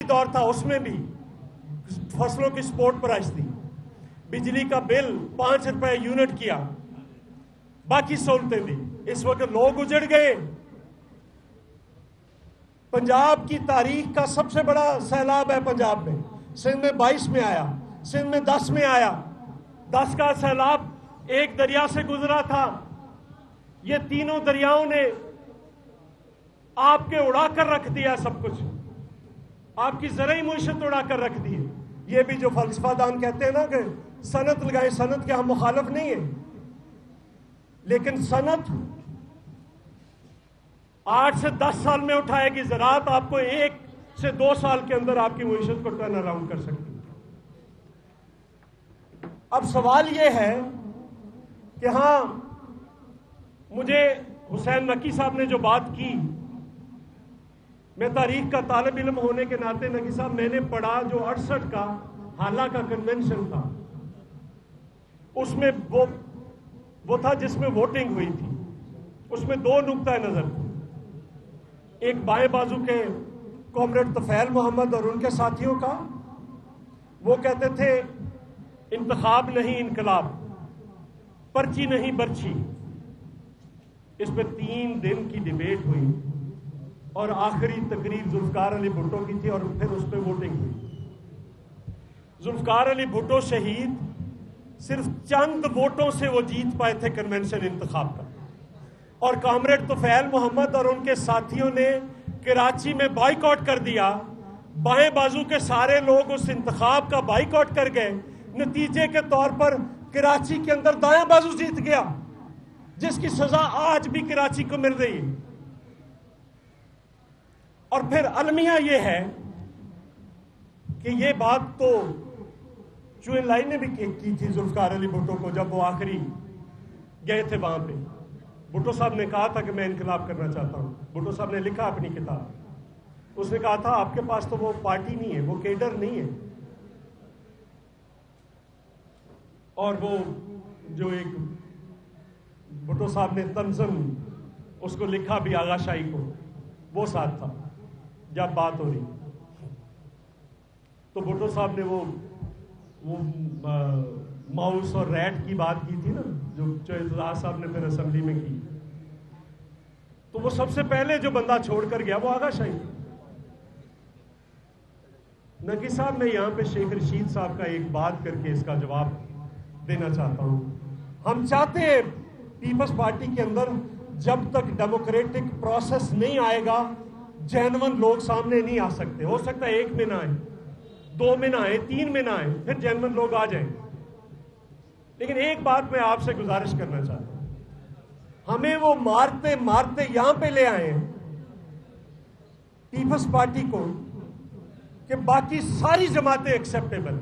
دور تھا اس میں بھی فصلوں کی سپورٹ پرائز تھی، بجلی کا بل 5 روپے یونٹ کیا، باقی سہولتیں دی۔ اس وقت لوگ اجڑ گئے۔ پنجاب کی تاریخ کا سب سے بڑا سیلاب ہے پنجاب میں، سندھ میں 22 میں آیا، سندھ میں 10 میں آیا۔ 10 کا سیلاب ایک دریا سے گزرا تھا، یہ تینوں دریاؤں نے آپ کے اڑا کر رکھ دیا، سب کچھ آپ کی زرعی معیشت اڑا کر رکھ دی۔ یہ بھی جو فلسفہ دان کہتے ہیں نا کہ صنعت لگائیں، صنعت کے ہم مخالف نہیں ہیں، لیکن صنعت 8 سے 10 سال میں اٹھائے گی، زراعت آپ کو 1 سے 2 سال کے اندر آپ کی معیشت کو ٹرن اراؤنڈ کر سکتی ہے۔ اب سوال یہ ہے کہ ہاں، مجھے حسین نقی صاحب نے جو بات کی، میں تاریخ کا طالب علم ہونے کے ناطے نقی صاحب میں نے پڑھا جو 68 کا حالہ کا کنونشن تھا، اس میں وہ تھا جس میں ووٹنگ ہوئی تھی۔ اس میں 2 نقطہ نظر تھے، ایک بائیں بازو کے کامریڈ طفیل محمد اور ان کے ساتھیوں کا، وہ کہتے تھے انتخاب نہیں انقلاب، پرچی نہیں برچی۔ اس پہ 3 دن کی ڈیبیٹ ہوئی اور آخری تقریر ذوالفقار علی بھٹو کی تھی اور پھر اس پہ ووٹنگ ہوئی۔ ذوالفقار علی بھٹو شہید صرف چند ووٹوں سے وہ جیت پائے تھے کنونشن انتخاب کا، اور کامریڈ طفیل محمد اور ان کے ساتھیوں نے کراچی میں بائیکاٹ کر دیا۔ بائیں بازو کے سارے لوگ اس انتخاب کا بائیکاٹ کر گئے، نتیجے کے طور پر کراچی کے اندر دائیں بازو جیت گیا، جس کی سزا آج بھی کراچی کو مل رہی ہے۔ اور پھر المیہ یہ ہے کہ یہ بات تو چوئن لائی نے بھی کی تھی ذوالفقار علی بھٹو کو، جب وہ آخری گئے تھے وہاں پہ۔ بھٹو صاحب نے کہا تھا کہ میں انقلاب کرنا چاہتا ہوں۔ بھٹو صاحب نے لکھا اپنی کتاب، اس نے کہا تھا آپ کے پاس تو وہ پارٹی نہیں ہے، وہ کیڈر نہیں ہے، اور وہ جو ایک بھٹو صاحب نے طنزاً اس کو لکھا بھی آغا شاہی کو، وہ ساتھ تھا جب بات ہو رہی۔ تو بھٹو صاحب نے وہ ماؤس اور ریٹ کی بات کی تھی نا، جو اعتزاز صاحب نے پھر اسمبلی میں کی، تو وہ سب سے پہلے جو بندہ چھوڑ کر گیا وہ آغا شاہی۔ نقی صاحب، میں یہاں پہ شیخ رشید صاحب کا ایک بات کر کے اس کا جواب دینا چاہتا ہوں۔ ہم چاہتے ہیں پیپلز پارٹی کے اندر جب تک ڈیموکریٹک پروسیس نہیں آئے گا، جینون لوگ سامنے نہیں آ سکتے۔ ہو سکتا ہے 1 میں نہ آئے، 2 میں نہ آئے، 3 میں نہ آئے، پھر جینون لوگ آ جائیں۔ لیکن ایک بات میں آپ سے گزارش کرنا چاہتا ہوں، ہمیں وہ مارتے مارتے یہاں پہ لے آئے ہیں پیپلز پارٹی کو کہ باقی ساری جماعتیں ایکسیپٹیبل،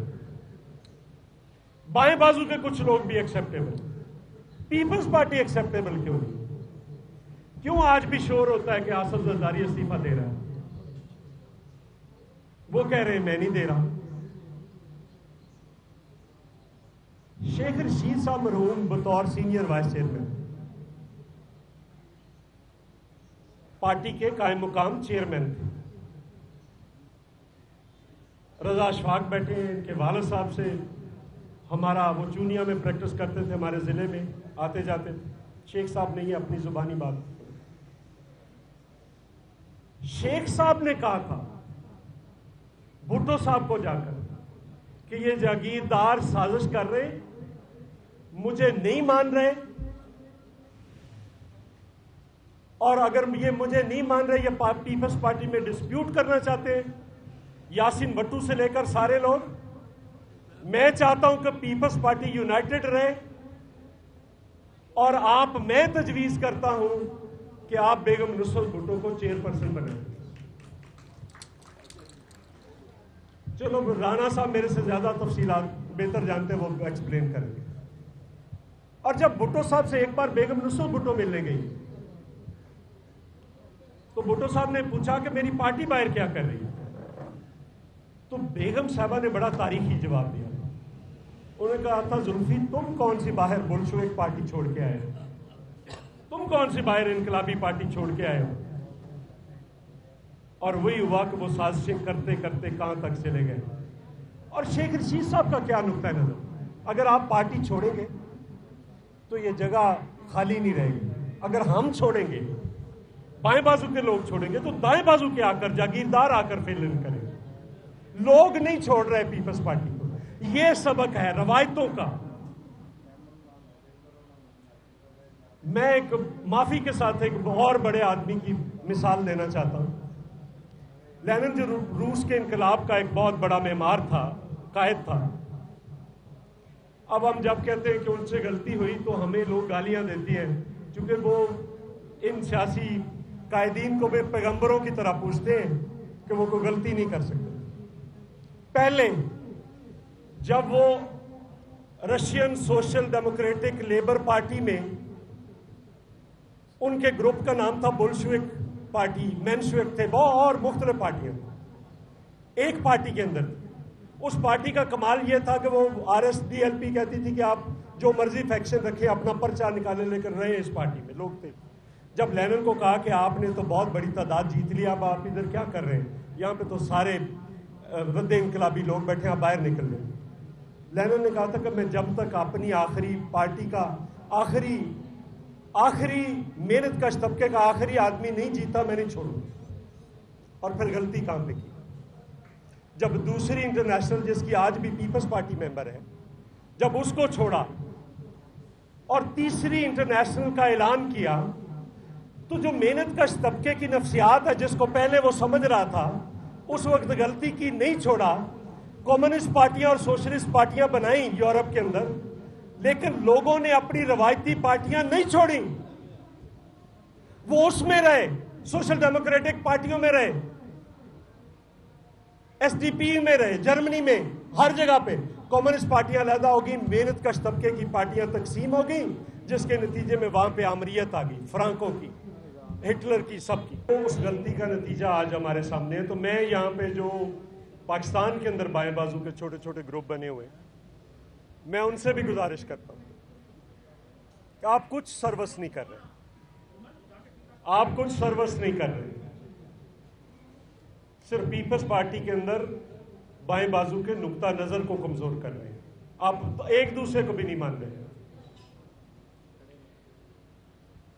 بائیں بازو کے کچھ لوگ بھی ایکسیپٹیبل، پیپلز پارٹی ایکسیپٹیبل کیوں نہیں؟ کیوں آج بھی شور ہوتا ہے کہ آصف زرداری استعفیٰ دے رہا ہے؟ وہ کہہ رہے ہیں میں نہیں دے رہا۔ شیخ رشید صاحب مرحوم بطور سینئر وائس چیئرمین پارٹی کے قائم مقام چیئرمین تھے۔ رضا اشفاق بیٹھے ہیں، ان کے والد صاحب سے ہمارا وہ چونیا میں پریکٹس کرتے تھے، ہمارے ضلع میں آتے جاتے تھے۔ شیخ صاحب نے یہ اپنی زبانی بات، شیخ صاحب نے کہا تھا بھٹو صاحب کو جا کر کہ یہ جاگیردار سازش کر رہے، مجھے نہیں مان رہے، اور اگر یہ مجھے نہیں مان رہے، یہ پیپلز پارٹی میں ڈسپیوٹ کرنا چاہتے ہیں، یاسین بٹو سے لے کر سارے لوگ۔ میں چاہتا ہوں کہ پیپلز پارٹی یونائٹڈ رہے، اور میں تجویز کرتا ہوں کہ آپ بیگم نصرت بھٹو کو چیئرپرسن بنائیں۔ چلو رانا صاحب میرے سے زیادہ تفصیلات بہتر جانتے ہیں، وہ ایکسپلین کریں گے۔ اور جب بھٹو صاحب سے ایک بار بیگم نصرت بھٹو ملنے گئی تو بھٹو صاحب نے پوچھا کہ میری پارٹی باہر کیا کر رہی ہے؟ تو بیگم صاحبہ نے بڑا تاریخی جواب دیا۔ انہوں نے کہا تھا زلفی تم کون سی باہر بلشویک پارٹی چھوڑ کے آئے ہو؟ تم کون سی باہر انقلابی پارٹی چھوڑ کے آئے ہو؟ اور وہی ہوا کہ وہ سازشیں کرتے کرتے کہاں تک چلے گئے. اور شیخ رشید صاحب کا کیا نقطہ نظر؟ اگر آپ پارٹی چھوڑیں گے تو یہ جگہ خالی نہیں رہے گی. اگر ہم چھوڑیں گے، بائیں بازو کے لوگ چھوڑیں گے، تو دائیں بازو کے آ کر جاگیردار آ کر فیلن کریں گے. لوگ نہیں چھوڑ رہے پیپلز پارٹی کو. یہ سبق ہے روایتوں کا. میں ایک معافی کے ساتھ ایک اور بڑے آدمی کی مثال دینا چاہتا ہوں. لینن جو روس کے انقلاب کا ایک بہت بڑا معمار تھا، قائد تھا. اب ہم جب کہتے ہیں کہ ان سے غلطی ہوئی تو ہمیں لوگ گالیاں دیتی ہیں، چونکہ وہ ان سیاسی قائدین کو بھی پیغمبروں کی طرح پوچھتے ہیں کہ وہ کوئی غلطی نہیں کر سکتے. پہلے جب وہ Russian social democratic labour party میں، ان کے گروپ کا نام تھا بولشوک پارٹی، مینشوک تھے، بہت اور مختلف پارٹیاں ایک پارٹی کے اندر. اس پارٹی کا کمال یہ تھا کہ وہ RSDLP کہتی تھی کہ آپ جو مرضی فیکشن رکھیں، اپنا پرچہ نکالے لے کر رہے اس پارٹی میں لوگ تھے. جب لینن کو کہا کہ آپ نے تو بہت بڑی تعداد جیت لی، اب آپ ادھر کیا کر رہے ہیں؟ یہاں پہ تو سارے رد انقلابی لوگ بیٹھے ہیں، باہر نکل لیں. لینن نے کہا تھا کہ میں جب تک اپنی آخری پارٹی کا آخری محنت کش طبقے کا آخری آدمی نہیں جیتا، میں نہیں چھوڑوں. اور پھر غلطی کہاں پہ کی؟ جب دوسری انٹرنیشنل، جس کی آج بھی پیپلز پارٹی ممبر ہے، جب اس کو چھوڑا اور تیسری انٹرنیشنل کا اعلان کیا، تو جو محنت کش طبقے کی نفسیات ہے، جس کو پہلے وہ سمجھ رہا تھا، اس وقت غلطی کی، نہیں چھوڑا. کمیونسٹ پارٹیاں اور سوشلسٹ پارٹیاں بنائیں یورپ کے اندر، لیکن لوگوں نے اپنی روایتی پارٹیاں نہیں چھوڑیں. وہ اس میں رہے، سوشل ڈیموکریٹک پارٹیوں میں رہے، SDP میں رہے، جرمنی میں، ہر جگہ پہ کمیونسٹ پارٹیاں علیحدہ ہو گئی، محنت کش طبقے کی پارٹیاں تقسیم ہو گئی، جس کے نتیجے میں وہاں پہ آمریت آ گئی، فرانکو کی، ہٹلر کی، سب کی. اس غلطی کا نتیجہ آج ہمارے سامنے ہے. تو میں یہاں پہ جو پاکستان کے اندر بائیں بازو کے چھوٹے چھوٹے گروپ بنے ہوئے، میں ان سے بھی گزارش کرتا ہوں کہ آپ کچھ سروس نہیں کر رہے. آپ کچھ سروس نہیں کر رہے. صرف پیپلز پارٹی کے اندر بائیں بازو کے نقطہ نظر کو کمزور کر رہے ہیں. آپ ایک دوسرے کو بھی نہیں مان رہے.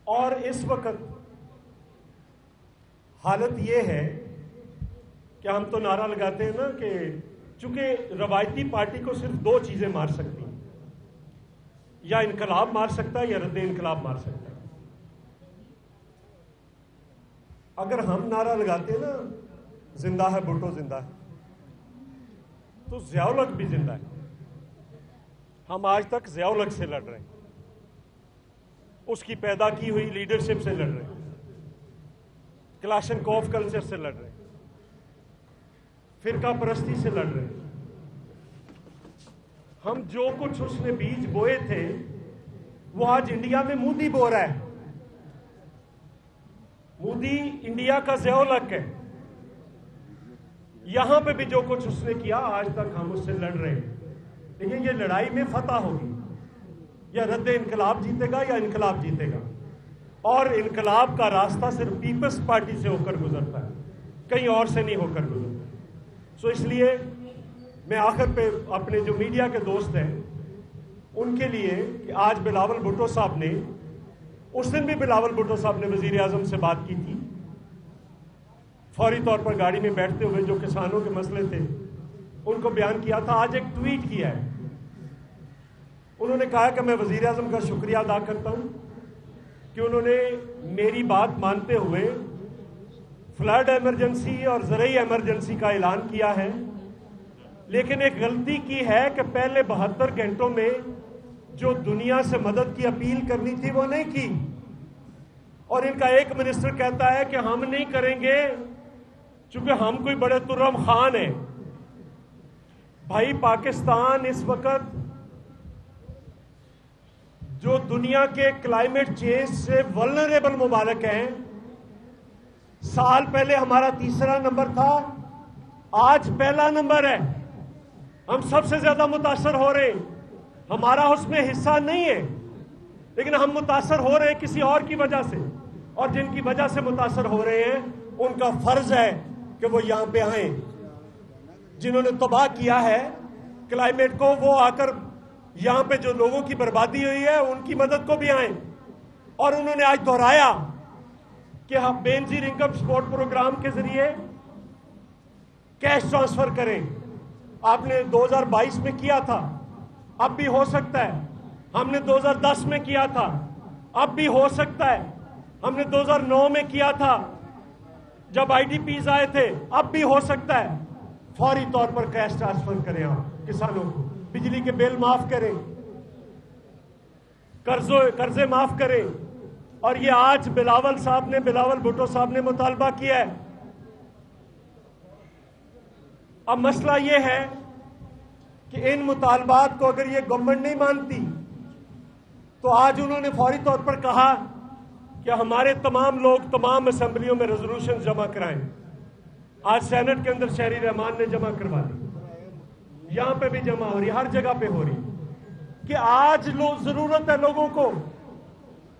اور اس وقت حالت یہ ہے کہ ہم تو نعرہ لگاتے ہیں نا کہ چونکہ روایتی پارٹی کو صرف دو چیزیں مار سکتی ہیں، یا انقلاب مار سکتا ہے یا رد انقلاب مار سکتا ہے. اگر ہم نعرہ لگاتے ہیں نا زندہ ہے بھٹو زندہ ہے، تو ضیاء الحق بھی زندہ ہے. ہم آج تک ضیاء الحق سے لڑ رہے ہیں، اس کی پیدا کی ہوئی لیڈرشپ سے لڑ رہے ہیں، کلاشنکوف کلچر سے لڑ رہے ہیں، فرقہ پرستی سے لڑ رہے ہیں. ہم جو کچھ اس نے بیج بوئے تھے وہ آج انڈیا میں مودی بو رہا ہے. مودی انڈیا کا ضیاء الحق ہے. یہاں پہ بھی جو کچھ اس نے کیا آج تک ہم اس سے لڑ رہے ہیں. لیکن یہ لڑائی میں فتح ہوگی، یا رد انقلاب جیتے گا یا انقلاب جیتے گا. اور انقلاب کا راستہ صرف پیپلز پارٹی سے ہو کر گزرتا ہے، کہیں اور سے نہیں ہو کر گزرتا. سو اس لیے میں آخر پہ اپنے جو میڈیا کے دوست ہیں ان کے لیے کہ آج بلاول بھٹو صاحب نے، اس دن بھی بلاول بھٹو صاحب نے وزیر اعظم سے بات کی تھی، فوری طور پر گاڑی میں بیٹھتے ہوئے جو کسانوں کے مسئلے تھے ان کو بیان کیا تھا. آج ایک ٹویٹ کیا ہے. انہوں نے کہا کہ میں وزیر اعظم کا شکریہ ادا کرتا ہوں کہ انہوں نے میری بات مانتے ہوئے فلڈ ایمرجنسی اور زرعی ایمرجنسی کا اعلان کیا ہے، لیکن ایک غلطی کی ہے کہ پہلے 72 گھنٹوں میں جو دنیا سے مدد کی اپیل کرنی تھی وہ نہیں کی. اور ان کا ایک منسٹر کہتا ہے کہ ہم نہیں کریں گے چونکہ ہم کوئی بڑے ترم خان ہیں. بھائی پاکستان اس وقت جو دنیا کے کلائمیٹ چینج سے ولنریبل ممالک ہیں، سال پہلے ہمارا 3را نمبر تھا، آج پہلا نمبر ہے. ہم سب سے زیادہ متاثر ہو رہے ہیں. ہمارا اس میں حصہ نہیں ہے، لیکن ہم متاثر ہو رہے ہیں کسی اور کی وجہ سے. اور جن کی وجہ سے متاثر ہو رہے ہیں ان کا فرض ہے کہ وہ یہاں پہ آئیں. جنہوں نے تباہ کیا ہے کلائمیٹ کو، وہ آ کر یہاں پہ جو لوگوں کی بربادی ہوئی ہے ان کی مدد کو بھی آئیں. اور انہوں نے آج دہرایا کہ ہم بے نظیر انکم سپورٹ پروگرام کے ذریعے کیش ٹرانسفر کریں. آپ نے 2022 میں کیا تھا، اب بھی ہو سکتا ہے. ہم نے 2010 میں کیا تھا، اب بھی ہو سکتا ہے. ہم نے 2009 میں کیا تھا جب آئی ڈی پیز آئے تھے، اب بھی ہو سکتا ہے. فوری طور پر کیش ٹرانسفر کریں، آپ کسانوں کو بجلی کے بل معاف کریں، قرضے معاف کریں. اور یہ آج بلاول بھٹو صاحب نے مطالبہ کیا ہے. اب مسئلہ یہ ہے کہ ان مطالبات کو اگر یہ گورنمنٹ نہیں مانتی تو آج انہوں نے فوری طور پر کہا کہ ہمارے تمام لوگ تمام اسمبلیوں میں ریزولوشن جمع کرائیں. آج سینٹ کے اندر شہری رحمان نے جمع کروا دی، یہاں پہ بھی جمع ہو رہی، ہر جگہ پہ ہو رہی کہ آج ضرورت ہے لوگوں کو.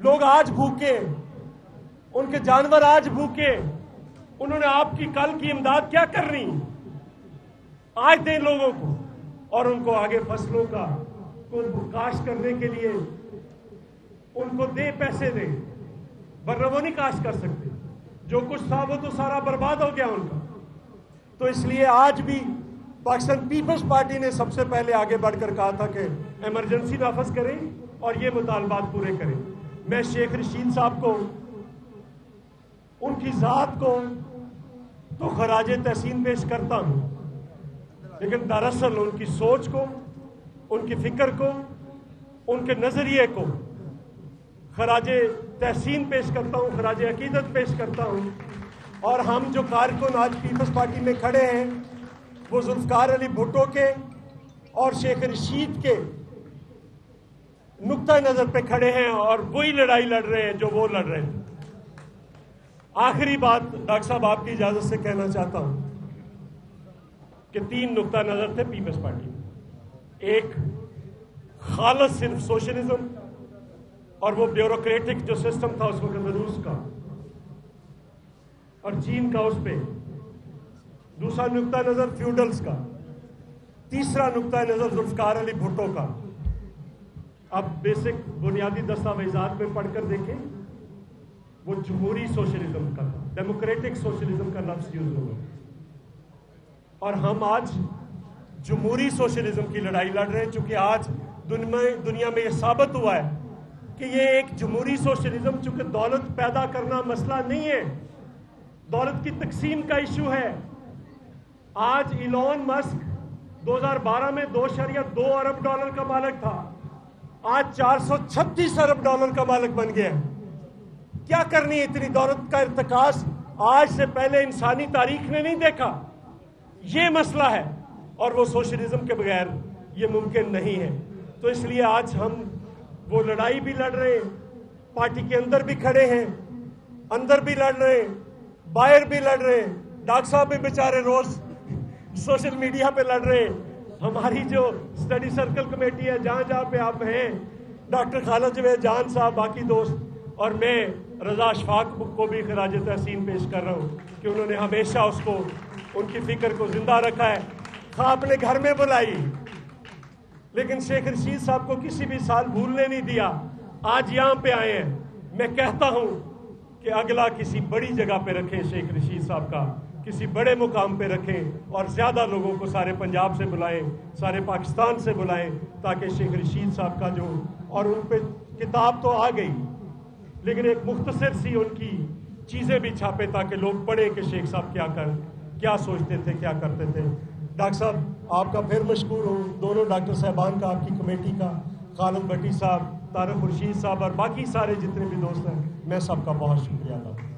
لوگ آج بھوکے، ان کے جانور آج بھوکے. انہوں نے آپ کی کل کی امداد کیا کرنی، آج دیں لوگوں کو. اور ان کو آگے فصلوں کا کاشت کرنے کے لیے ان کو دے، پیسے دیں، ورنہ وہ نہیں کاشت کر سکتے. جو کچھ تھا وہ تو سارا برباد ہو گیا ان کا. تو اس لیے آج بھی پاکستان پیپلز پارٹی نے سب سے پہلے آگے بڑھ کر کہا تھا کہ ایمرجنسی نافذ کریں اور یہ مطالبات پورے کریں. میں شیخ رشید صاحب کو، ان کی ذات کو تو خراج تحسین پیش کرتا ہوں، لیکن دراصل ان کی سوچ کو، ان کی فکر کو، ان کے نظریے کو خراج تحسین پیش کرتا ہوں، خراج عقیدت پیش کرتا ہوں. اور ہم جو کارکن آج پیپلز پارٹی میں کھڑے ہیں وہ ذوالفقار علی بھٹو کے اور شیخ رشید کے نقطہ نظر پہ کھڑے ہیں اور وہی لڑائی لڑ رہے ہیں جو وہ لڑ رہے ہیں. آخری بات ڈاکٹر صاحب آپ کی اجازت سے کہنا چاہتا ہوں کہ 3 نقطہ نظر تھے پیپلز پارٹی میں. ایک خالص صرف سوشلزم اور وہ بیوروکریٹک جو سسٹم تھا اس وقت روس کا اور چین کا، اس پہ. دوسرا نقطہ نظر فیوڈلز کا. تیسرا نقطہ نظر ذوالفقار علی بھٹو کا. اب بیسک بنیادی دستاویزات میں پڑھ کر دیکھیں، وہ جمہوری سوشلزم کا تھا، ڈیموکریٹک سوشلزم کا لفظ یوز ہوگا. اور ہم آج جمہوری سوشلزم کی لڑائی لڑ رہے ہیں، چونکہ آج دنیا میں یہ ثابت ہوا ہے کہ یہ ایک جمہوری سوشلزم، چونکہ دولت پیدا کرنا مسئلہ نہیں ہے، دولت کی تقسیم کا ایشو ہے. آج ایلون مسک 2012 میں $2.2 ارب کا مالک تھا، آج $436 ارب کا مالک بن گیا. کیا کرنی ہے اتنی دولت کا ارتکاز؟ آج سے پہلے انسانی تاریخ نے نہیں دیکھا. یہ مسئلہ ہے اور وہ سوشلزم کے بغیر یہ ممکن نہیں ہے. تو اس لیے آج ہم وہ لڑائی بھی لڑ رہے ہیں، پارٹی کے اندر بھی کھڑے ہیں، اندر بھی لڑ رہے ہیں، باہر بھی لڑ رہے ہیں. ڈاکٹر صاحب بھی بیچارے روز سوشل میڈیا پہ لڑ رہے ہیں. ہماری جو اسٹڈی سرکل کمیٹی ہے، جہاں جہاں پہ آپ ہیں، ڈاکٹر خالد جوید جان صاحب، باقی دوست، اور میں رضا اشفاق کو بھی خراج تحسین پیش کر رہا ہوں کہ انہوں نے ہمیشہ اس کو، ان کی فکر کو زندہ رکھا ہے. ہاں، اپنے گھر میں بلائی لیکن شیخ رشید صاحب کو کسی بھی سال بھولنے نہیں دیا. آج یہاں پہ آئے ہیں. میں کہتا ہوں کہ اگلا کسی بڑی جگہ پہ رکھیں شیخ رشید صاحب کا، کسی بڑے مقام پہ رکھیں اور زیادہ لوگوں کو سارے پنجاب سے بلائیں، سارے پاکستان سے بلائیں، تاکہ شیخ رشید صاحب کا جو، اور ان پہ کتاب تو آ گئی لیکن ایک مختصر سی ان کی چیزیں بھی چھاپے تاکہ لوگ پڑھیں کہ شیخ صاحب کیا سوچتے تھے، کیا کرتے تھے. ڈاکٹر صاحب آپ کا پھر مشکور ہوں، دونوں ڈاکٹر صاحبان کا، آپ کی کمیٹی کا، خالد بٹی صاحب، طارق خورشید صاحب اور باقی سارے جتنے بھی دوست ہیں، میں سب کا بہت شکریہ ادا کرتا ہوں.